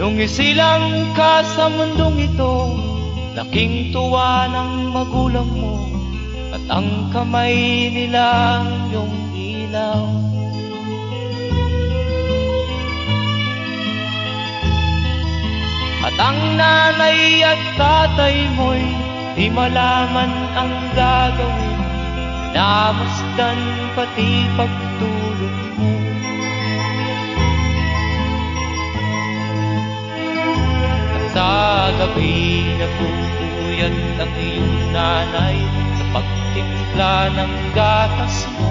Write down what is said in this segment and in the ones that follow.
Nung isilang ka sa mundong ito, laking tuwa ng magulang mo, at ang kamay nila iyong ilaw. At ang nanay at tatay mo'y di malaman ang gagawin, namasdan pati pagtulog mo. At sa gabi nagpupuyat ang iyong nanay sa pagtimpla ng gatas mo.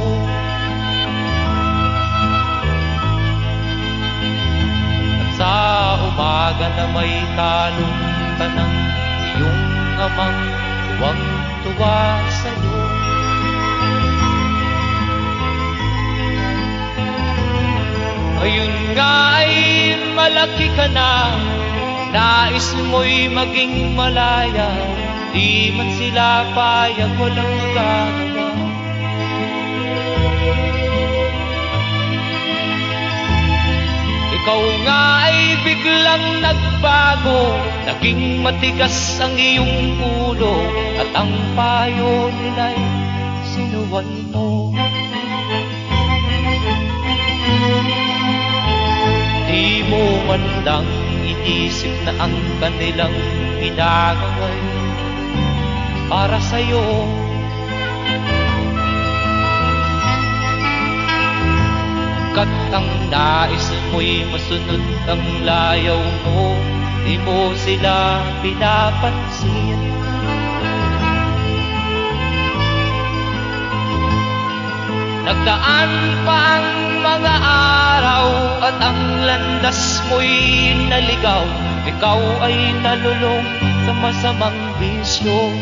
At sa umaga na may talong ka ng iyong amang tuwang-tuwa sa'yo. Ngayon nga ay malaki ka na, nais mo'y maging malaya, di man sila payag, walang magagawa. Ikaw nga ay biglang nagbago, naging matigas ang iyong ulo, at ang payo nila'y sinuwal mo. Di mo man lang inisip na ang kanilang ginagawa'y para sa'yo. Kat ang nais mo'y masunod ang layaw mo, di mo sila pinapansin. Nagdaan pa ang mga araw at ang landas mo'y naligaw, ikaw ay nalulong sa masamang bisyo.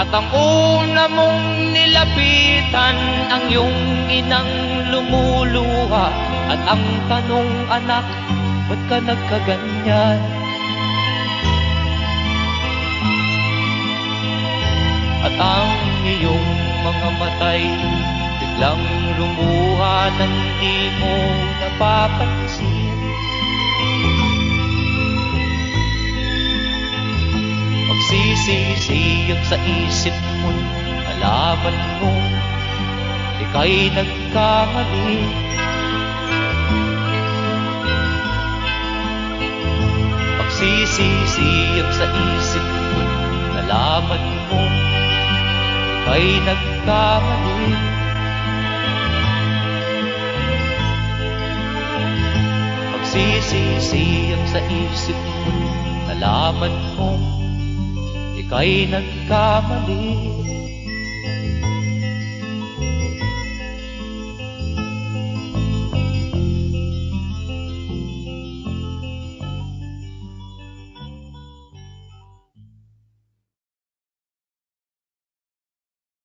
At ang una mong nilapitan ang iyong inang lumuluha, at ang tanong, anak, ba't ka nagkaganyan? At ang iyong mga matay biglang lumuha nang di mo napapansin. Magsisisiyag sa isip mo, nalaman mo ika'y nagkamali. Magsisisiyag sa isip mo, nalaman mo ika'y nagkamali. Magsisisiyag sa isip mo, nalaman mo ika'y nagkamali.